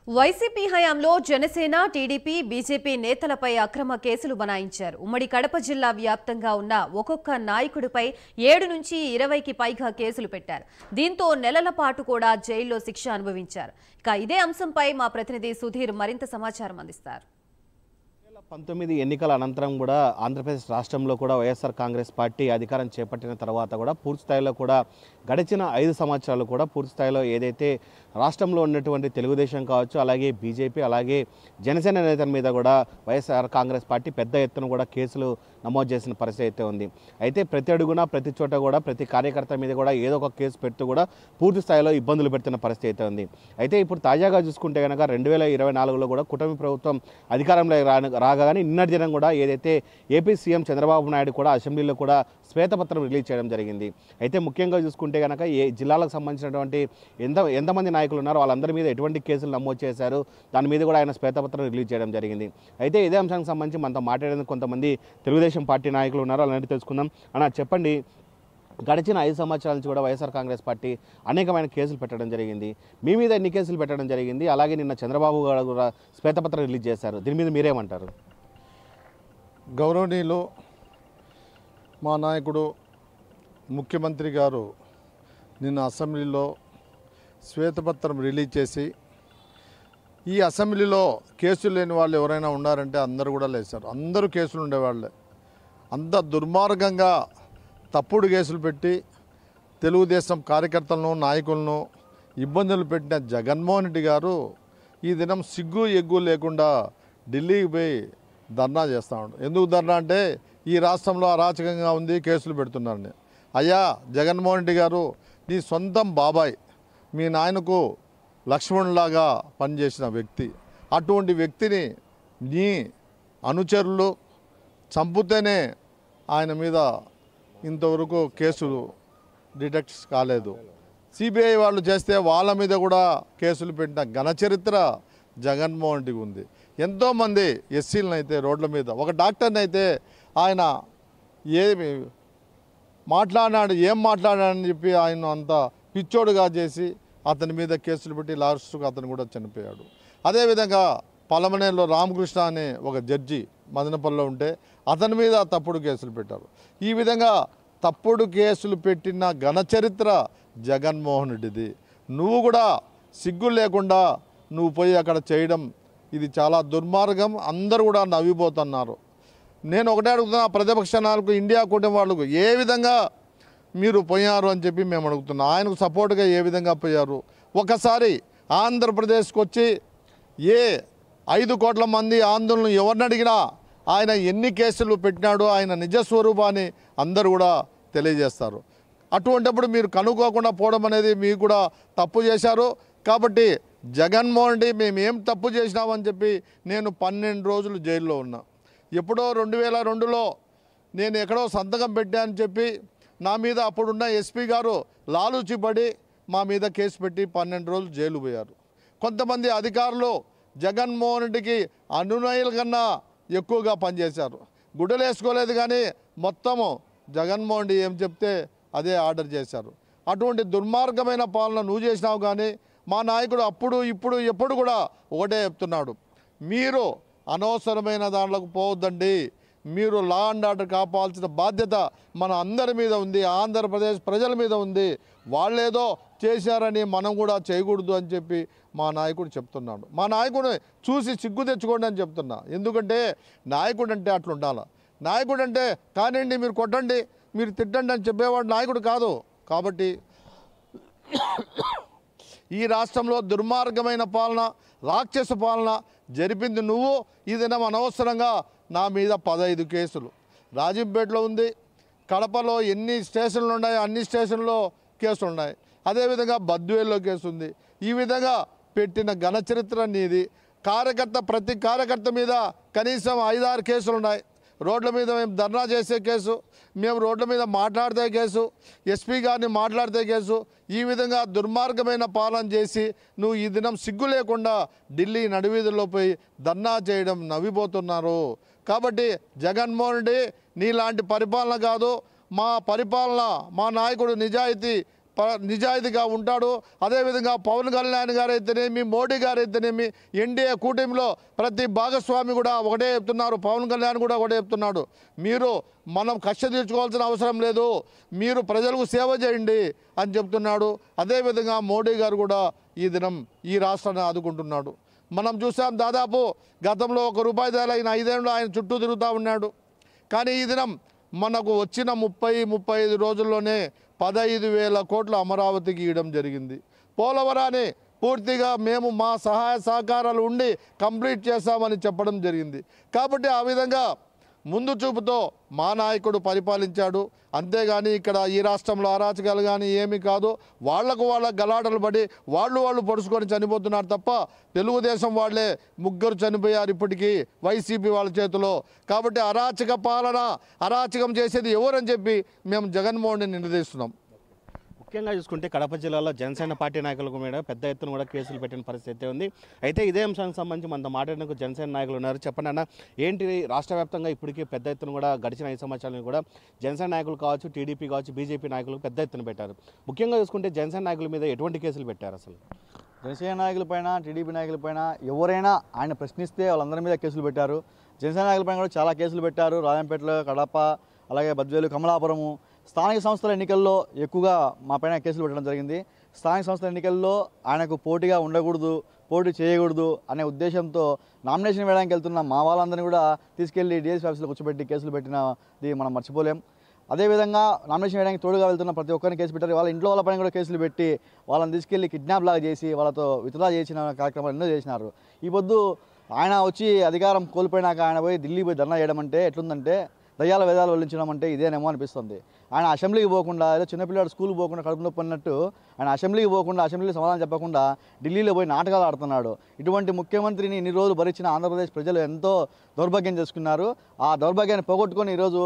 YCP హయాంలో Janasena, TDP, BJP నేతలపై అక్రమ కేసులు బనాయించారు. ఉమ్మడి కడప జిల్లా వ్యాప్తంగా ఉన్న ఒక్కొక్క నాయకుడిపై 7 నుంచి 20కి పైగా కేసులు పెట్టారు. దీంతో నెలల పాటు కూడా జైల్లో శిక్ష అనుభవించారు. ఇక ఇదే అంశంపై మా ప్రతినిధి సుధీర్ మరింత సమాచారం అందిస్తారు. 2019 ఎన్నికల అనంతరం కూడా ఆంధ్రప్రదేశ్ రాష్ట్రంలో కూడా వైఎస్ఆర్ కాంగ్రెస్ పార్టీ అధికారం చేపట్టిన తర్వాత కూడా పూర్తి స్థాయిలో కూడా గడిచిన 5 సంవత్సరాలు కూడా పూర్తి స్థాయిలో ఏదైతే రాష్ట్రంలో ఉన్నటువంటి తెలుగుదేశం కావచ్చు, అలాగే బీజేపీ, అలాగే జనసేన నేతల మీద కూడా వైఎస్ఆర్ కాంగ్రెస్ పార్టీ పెద్ద ఎత్తున కూడా కేసులు నమోదు చేసిన పరిస్థితి అయితే ఉంది. అయితే ప్రతి అడుగున ప్రతి చోట కూడా ప్రతి కార్యకర్త మీద కూడా ఏదో ఒక కేసు పెడుతూ కూడా పూర్తి స్థాయిలో ఇబ్బందులు పెడుతున్న పరిస్థితి అయితే ఉంది. అయితే ఇప్పుడు తాజాగా చూసుకుంటే కనుక 2024లో కూడా కూటమి ప్రభుత్వం అధికారంలో రాగానే నిన్నటి దినం కూడా ఏదైతే ఏపీ సీఎం చంద్రబాబు నాయుడు కూడా అసెంబ్లీలో కూడా శ్వేతపత్రం రిలీజ్ చేయడం జరిగింది. అయితే ముఖ్యంగా చూసుకుంటే కనుక ఏ జిల్లాలకు సంబంధించినటువంటి ఎంతమంది నాయకులు ఉన్నారో వాళ్ళందరి మీద ఎటువంటి కేసులు నమోదు చేశారు, దాని మీద కూడా ఆయన శ్వేతపత్రం రిలీజ్ చేయడం జరిగింది. అయితే ఇదే అంశానికి సంబంధించి మనతో మాట్లాడేందుకు కొంతమంది తెలుగుదేశం పార్టీ నాయకులు ఉన్నారు, అలాంటి తెలుసుకుందాం. అన్న చెప్పండి, గడిచిన 5 సంవత్సరాల నుంచి కూడా వైఎస్ఆర్ కాంగ్రెస్ పార్టీ అనేకమైన కేసులు పెట్టడం జరిగింది. మీ మీద ఎన్ని కేసులు పెట్టడం జరిగింది? అలాగే నిన్న చంద్రబాబు గారు కూడా శ్వేతపత్రం రిలీజ్ చేశారు. దీని మీద మీరేమంటారు? గౌరవనీయులు మా నాయకుడు ముఖ్యమంత్రి గారు నిన్న అసెంబ్లీలో శ్వేతపత్రం రిలీజ్ చేసి ఈ అసెంబ్లీలో కేసులు లేని వాళ్ళు ఎవరైనా ఉన్నారంటే అందరూ కూడా లేచారు. అందరూ కేసులు ఉండేవాళ్ళే. అంత దుర్మార్గంగా తప్పుడు కేసులు పెట్టి తెలుగుదేశం కార్యకర్తలను, నాయకులను ఇబ్బందులు పెట్టిన జగన్మోహన్ రెడ్డి గారు ఈ దినం సిగ్గు ఎగ్గు లేకుండా ఢిల్లీకి పోయి ధర్నా చేస్తూ ఉంటాడు. ఎందుకు ధర్నా అంటే ఈ రాష్ట్రంలో అరాచకంగా ఉంది, కేసులు పెడుతున్నారని. అయ్యా జగన్మోహన్ రెడ్డి గారు, నీ సొంతం బాబాయ్ మీ నాయనకు లక్ష్మణులాగా పనిచేసిన వ్యక్తి, అటువంటి వ్యక్తిని నీ అనుచరులు చంపితేనే ఆయన మీద ఇంతవరకు కేసులు డిటెక్ట్ కాలేదు. సిబిఐ వాళ్ళు చేస్తే వాళ్ళ మీద కూడా కేసులు పెట్టిన ఘన చరిత్ర జగన్మోహన్ రెడ్డికి ఉంది. ఎంతోమంది ఎస్సీలను అయితే రోడ్ల మీద, ఒక డాక్టర్ని అయితే ఆయన ఏమి మాట్లాడినాడు, ఏం మాట్లాడాడని చెప్పి ఆయన అంత పిచ్చోడుగా చేసి అతని మీద కేసులు పెట్టి లాస్ట్కు అతను కూడా చనిపోయాడు. అదేవిధంగా పలమనేరులో రామకృష్ణ అనే ఒక జడ్జి మదనపల్లిలో ఉంటే అతని మీద తప్పుడు కేసులు పెట్టారు. ఈ విధంగా తప్పుడు కేసులు పెట్టిన ఘన చరిత్ర జగన్మోహన్ రెడ్డిది. నువ్వు కూడా సిగ్గు లేకుండా నువ్వు పోయి అక్కడ చేయడం ఇది చాలా దుర్మార్గం. అందరూ కూడా నవ్విపోతున్నారు. నేను ఒకటే అడుగుతున్నా, ప్రతిపక్ష నాయకులకు, ఇండియా కూటమి వాళ్ళకు ఏ విధంగా మీరు పోయారు అని చెప్పి మేము అడుగుతున్నాం. ఆయనకు సపోర్ట్గా ఏ విధంగా పోయారు? ఒకసారి ఆంధ్రప్రదేశ్కి వచ్చి ఏ 5 కోట్ల మంది ఆందోళన ఎవరిని అడిగినా ఆయన ఎన్ని కేసులు పెట్టినాడో ఆయన నిజస్వరూపాన్ని అందరూ కూడా తెలియజేస్తారు. అటువంటిప్పుడు మీరు కనుక్కోకుండా పోవడం అనేది మీకు కూడా తప్పు చేశారు. కాబట్టి జగన్మోహన్ రెడ్డి మేము ఏం తప్పు చేసినామని చెప్పి నేను 12 రోజులు జైల్లో ఉన్నా. ఎప్పుడో 2002లో నేను ఎక్కడో సంతకం పెట్టానని చెప్పి నా మీద అప్పుడున్న ఎస్పీ గారు లాలూచిపడి మా మీద కేసు పెట్టి 12 రోజులు జైలు పోయారు. కొంతమంది అధికారులు జగన్మోహన్ రెడ్డికి అనునయుల కన్నా ఎక్కువగా పనిచేశారు. గుడ్డలు వేసుకోలేదు కానీ మొత్తము జగన్మోహన్ రెడ్డి ఏం చెప్తే అదే ఆర్డర్ చేశారు. అటువంటి దుర్మార్గమైన పాలన నువ్వు చేసినావు. కానీ మా నాయకుడు అప్పుడు ఇప్పుడు ఎప్పుడు కూడా ఒకటే చెప్తున్నాడు, మీరు అనవసరమైన దాంట్లోకి పోవద్దండి, మీరు లా అండ్ ఆర్డర్ కాపాల్సిన బాధ్యత మన అందరి మీద ఉంది, ఆంధ్రప్రదేశ్ ప్రజల మీద ఉంది. వాళ్ళేదో చేశారని మనం కూడా చేయకూడదు అని చెప్పి మా నాయకుడు చెప్తున్నాడు. మా నాయకుడు చూసి సిగ్గు తెచ్చుకోండి అని చెప్తున్నా. ఎందుకంటే నాయకుడు అంటే అట్లా ఉండాలి. నాయకుడు అంటే కానివ్వండి, మీరు కొట్టండి, మీరు తిట్టండి అని చెప్పేవాడు నాయకుడు కాదు. కాబట్టి ఈ రాష్ట్రంలో దుర్మార్గమైన పాలన, రాక్షస పాలన జరిపింది నువ్వు. ఈ దినం అనవసరంగా నా మీద 15 కేసులు రాజంపేటలో ఉంది. కడపలో ఎన్ని స్టేషన్లు ఉన్నాయో అన్ని స్టేషన్లో కేసులు ఉన్నాయి. అదేవిధంగా బద్వేల్లో కేసు ఉంది. ఈ విధంగా పెట్టిన ఘన చరిత్ర నీది. ప్రతి కార్యకర్త మీద కనీసం 5-6 కేసులు ఉన్నాయి. రోడ్ల మీద మేము ధర్నా చేసే కేసు, మేము రోడ్ల మీద మాట్లాడితే కేసు, ఎస్పీ గారిని మాట్లాడితే కేసు. ఈ విధంగా దుర్మార్గమైన పాలన చేసి నువ్వు ఈ దినం సిగ్గు లేకుండా ఢిల్లీ నడివీధుల్లో పోయి ధర్నా చేయడం నవ్విపోతున్నారు. కాబట్టి జగన్మోహన్ రెడ్డి నీలాంటి పరిపాలన కాదు. మా పరిపాలన, మా నాయకుడు నిజాయితీ నిజాయితీగా ఉంటాడు. అదేవిధంగా పవన్ కళ్యాణ్ గారు అయితేనేమి, మోడీ గారు అయితేనేమి, ఎన్డీఏ కూటమిలో ప్రతి భాగస్వామి కూడా ఒకటే చెప్తున్నారు. పవన్ కళ్యాణ్ కూడా ఒకటే చెప్తున్నాడు, మనం కక్ష తీర్చుకోవాల్సిన అవసరం లేదు, మీరు ప్రజలకు సేవ చేయండి అని చెప్తున్నాడు. అదేవిధంగా మోడీ గారు కూడా ఈ దినం ఈ రాష్ట్రాన్ని ఆదుకుంటున్నాడు. మనం చూసాం, దాదాపు గతంలో ₹1 ఆయన 5 ఏళ్ళు ఆయన చుట్టూ తిరుగుతూ ఉన్నాడు. కానీ ఈ దినం మనకు వచ్చిన 35 రోజుల్లోనే 15,000 కోట్ల అమరావతికి ఇవ్వడం జరిగింది. పోలవరాన్ని పూర్తిగా మేము మా సహాయ సహకారాలు ఉండి కంప్లీట్ చేస్తామని చెప్పడం జరిగింది. కాబట్టి ఆ విధంగా ముందు చూపుతో మా నాయకుడు పరిపాలించాడు. అంతేగాని ఇక్కడ ఈ రాష్ట్రంలో అరాచకాలు కానీ ఏమీ కాదు. వాళ్ళ గలాటలు పడి వాళ్ళు పొడుచుకొని చనిపోతున్నారు తప్ప తెలుగుదేశం వాళ్ళే 3 చనిపోయారు ఇప్పటికీ వైసీపీ వాళ్ళ చేతిలో. కాబట్టి అరాచక పాలన, అరాచకం చేసేది ఎవరని చెప్పి మేము జగన్మోహన్ని నిలదీస్తున్నాం. ముఖ్యంగా చూసుకుంటే కడప జిల్లాలో జనసేన పార్టీ నాయకులకు మీద పెద్ద ఎత్తున కూడా కేసులు పెట్టిన పరిస్థితి ఉంది. అయితే ఇదే అంశానికి సంబంధించి మనతో మాట్లాడడానికి జనసేన నాయకులు ఉన్నారు. చెప్పండి అన్న, ఏంటి రాష్ట్ర వ్యాప్తంగా ఇప్పటికీ పెద్ద ఎత్తున కూడా గడిచిన 5 సంవత్సరాలను కూడా జనసేన నాయకులు కావచ్చు, టీడీపీ కావచ్చు, బీజేపీ నాయకులు పెద్ద ఎత్తున పెట్టారు. ముఖ్యంగా చూసుకుంటే జనసేన నాయకుల మీద ఎటువంటి కేసులు పెట్టారు? అసలు జనసేన నాయకులపైన, టీడీపీ నాయకులపైన ఎవరైనా ఆయన ప్రశ్నిస్తే వాళ్ళందరి మీద కేసులు పెట్టారు. జనసేన నాయకులపైన కూడా చాలా కేసులు పెట్టారు. రాజంపేటలో, కడప, అలాగే బద్వేలు, కమలాపురము. స్థానిక సంస్థల ఎన్నికల్లో ఎక్కువగా మా పైన కేసులు పెట్టడం జరిగింది. స్థానిక సంస్థల ఎన్నికల్లో ఆయనకు పోటీగా ఉండకూడదు, పోటీ చేయకూడదు అనే ఉద్దేశంతో నామినేషన్ వేయడానికి వెళ్తున్న మా వాళ్ళందరినీ కూడా తీసుకెళ్లి డీఎస్పీ ఆఫీస్లో కూర్చోబెట్టి కేసులు పెట్టినది మనం మర్చిపోలేం. అదేవిధంగా నామినేషన్ వేయడానికి తోడుగా వెళ్తున్న ప్రతి ఒక్కరిని కేసు పెట్టారు. వాళ్ళ ఇంట్లో వాళ్ళ పైన కూడా కేసులు పెట్టి వాళ్ళని తీసుకెళ్లి కిడ్నాప్ లాగా చేసి వాళ్ళతో విత్డ్రా చేసిన కార్యక్రమాలు ఎన్నో చేసినారు. ఈ పొద్దు ఆయన వచ్చి అధికారం కోల్పోయినాక ఆయన పోయి ఢిల్లీ పోయి ధర్నా చేయడం అంటే ఎట్లుందంటే దయ్యాల వేదాలు వల్లించడం అంటే ఇదేనేమో అనిపిస్తుంది. ఆయన అసెంబ్లీకి పోకుండా, ఏదో చిన్నపిల్లాడు స్కూల్కి పోకుండా కడుపు నొప్పి అన్నట్టు ఆయన అసెంబ్లీకి పోకుండా, అసెంబ్లీలో సమాధానం చెప్పకుండా ఢిల్లీలో పోయి నాటకాలు ఆడుతున్నాడు. ఇటువంటి ముఖ్యమంత్రిని ఇన్ని రోజులు భరించిన ఆంధ్రప్రదేశ్ ప్రజలు ఎంతో దౌర్భాగ్యం చేసుకున్నారు. ఆ దౌర్భాగ్యాన్ని పోగొట్టుకొని ఈరోజు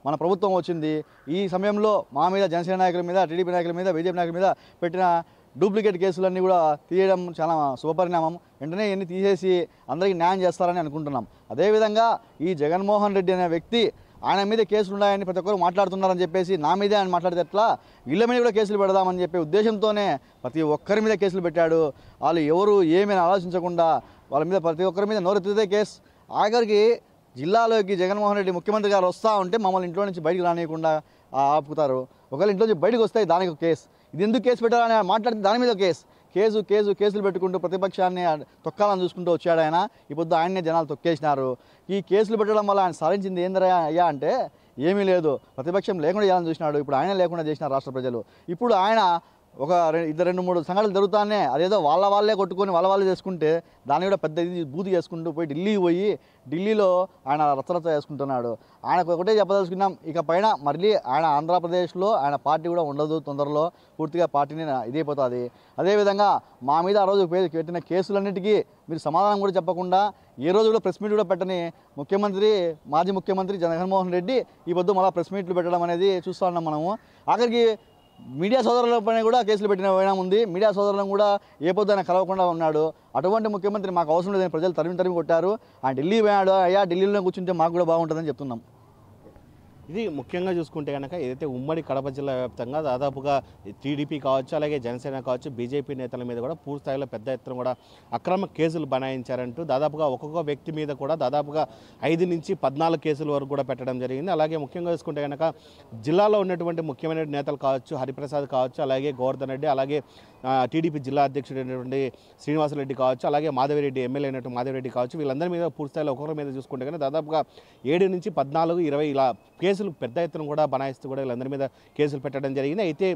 మన ప్రభుత్వం వచ్చింది. ఈ సమయంలో మా మీద, జనసేన నాయకుల మీద, టీడీపీ నాయకుల మీద, బీజేపీ నాయకుల మీద పెట్టిన డూప్లికేట్ కేసులన్నీ కూడా తీయడం చాలా శుభపరిణామం. వెంటనే ఇవన్నీ తీసేసి అందరికీ న్యాయం చేస్తారని అనుకుంటున్నాం. అదేవిధంగా ఈ జగన్మోహన్ రెడ్డి అనే వ్యక్తి ఆయన మీద కేసులు ఉన్నాయని ప్రతి ఒక్కరు మాట్లాడుతున్నారని చెప్పేసి నా మీదే ఆయన మాట్లాడితే ఎట్లా, వీళ్ళ మీద కూడా కేసులు పెడదామని చెప్పే ఉద్దేశంతోనే ప్రతి ఒక్కరి మీద కేసులు పెట్టాడు. వాళ్ళు ఎవరు ఏమైనా ఆలోచించకుండా వాళ్ళ మీద ప్రతి ఒక్కరి మీద నోరెత్తితే కేసు. ఆఖరికి జిల్లాలోకి జగన్మోహన్ రెడ్డి ముఖ్యమంత్రి గారు వస్తూ ఉంటే మమ్మల్ని ఇంట్లో నుంచి బయటకు రానియకుండా ఆపుతారు. ఒకవేళ ఇంట్లో నుంచి బయటకు వస్తాయి దానికి ఒక కేసు. ఇది ఎందుకు కేసు పెట్టాలని మాట్లాడితే దాని మీద కేసులు పెట్టుకుంటూ ప్రతిపక్షాన్ని తొక్కాలని చూసుకుంటూ వచ్చాడు ఆయన. ఈ పొద్దు ఆయన్నే జనాలు తొక్కేసినారు. ఈ కేసులు పెట్టడం వల్ల ఆయన సాధించింది ఏందయ్యా అయ్యా అంటే ఏమీ లేదు. ప్రతిపక్షం లేకుండా చేయాలని చూసినాడు. ఇప్పుడు ఆయన లేకుండా చేసినారు రాష్ట్ర ప్రజలు. ఇప్పుడు ఆయన ఒక 2-3 సంఘటనలు జరుగుతానే అదేదో వాళ్ళే కొట్టుకొని వాళ్ళే చేసుకుంటే దాన్ని కూడా పెద్ద ఇది బూతి చేసుకుంటూ పోయి ఢిల్లీలో ఆయన రచ్చరచ్చ చేసుకుంటున్నాడు. ఆయనకు ఒకటే చెప్పదలుచుకున్నాం, ఇక పైన మళ్ళీ ఆయన ఆంధ్రప్రదేశ్లో ఆయన పార్టీ కూడా ఉండదు, తొందరలో పూర్తిగా పార్టీని ఇదైపోతుంది. అదేవిధంగా మా మీద ఆ రోజు పెట్టిన కేసులన్నిటికీ మీరు సమాధానం కూడా చెప్పకుండా ఏ రోజు కూడా ప్రెస్ మీట్ కూడా పెట్టని మాజీ ముఖ్యమంత్రి జగన్మోహన్ రెడ్డి ఈ పొద్దు మళ్ళీ ప్రెస్ మీట్లు పెట్టడం అనేది చూస్తూ ఉన్నాం మనము. ఆఖరికి మీడియా సోదరులపైన కూడా కేసులు పెట్టిన వైనం ఉంది. మీడియా సోదరులను కూడా ఏ పొద్దున కలవకుండా ఉన్నాడు. అటువంటి ముఖ్యమంత్రి మాకు అవసరం లేదని ప్రజలు తరిమి కొట్టారు. ఆయన ఢిల్లీ పోయాడు, అయ్యా ఢిల్లీలో కూర్చుంటే మాకు కూడా బాగుంటుందని చెప్తున్నాం. ఇది ముఖ్యంగా చూసుకుంటే కనుక ఏదైతే ఉమ్మడి కడప జిల్లా వ్యాప్తంగా దాదాపుగా టీడీపీ కావచ్చు, అలాగే జనసేన కావచ్చు, బీజేపీ నేతల మీద కూడా పూర్తి స్థాయిలో పెద్ద ఎత్తున కూడా అక్రమ కేసులు బనాయించారంటూ దాదాపుగా ఒక్కొక్క వ్యక్తి మీద కూడా దాదాపుగా 5 నుంచి 14 కేసుల వరకు కూడా పెట్టడం జరిగింది. అలాగే ముఖ్యంగా చూసుకుంటే కనుక జిల్లాలో ఉన్నటువంటి ముఖ్యమైన నేతలు కావచ్చు, హరిప్రసాద్ కావచ్చు, అలాగే గోవర్ధన్ రెడ్డి, అలాగే టీడీపీ జిల్లా అధ్యక్షుడు అయినటువంటి శ్రీనివాసరెడ్డి కావచ్చు, అలాగే మాధవిరెడ్డి ఎమ్మెల్యే అయినటువంటి మాధవిరెడ్డి కావచ్చు, వీళ్ళందరి మీద పూర్తి స్థాయిలో ఒక్కొక్కరి మీద చూసుకుంటే కనుక దాదాపుగా 7 నుంచి 14, 20 ఇలా కేసులు పెద్ద ఎత్తున కూడా బనాయిస్తూ కూడా వీళ్ళందరి మీద కేసులు పెట్టడం జరిగింది. అయితే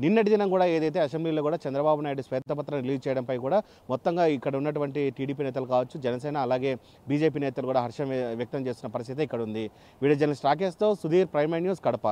నిన్నటి దినం కూడా ఏదైతే అసెంబ్లీలో కూడా చంద్రబాబు నాయుడు శ్వేతపత్రం రిలీజ్ చేయడంపై కూడా మొత్తంగా ఇక్కడ ఉన్నటువంటి టీడీపీ నేతలు కావచ్చు, జనసేన అలాగే బీజేపీ నేతలు కూడా హర్షం వ్యక్తం చేస్తున్న పరిస్థితి ఇక్కడ ఉంది. వీడియో జర్నలిస్ట్ రాకేష్తో సుధీర్, ప్రైమ్ న్యూస్, కడప.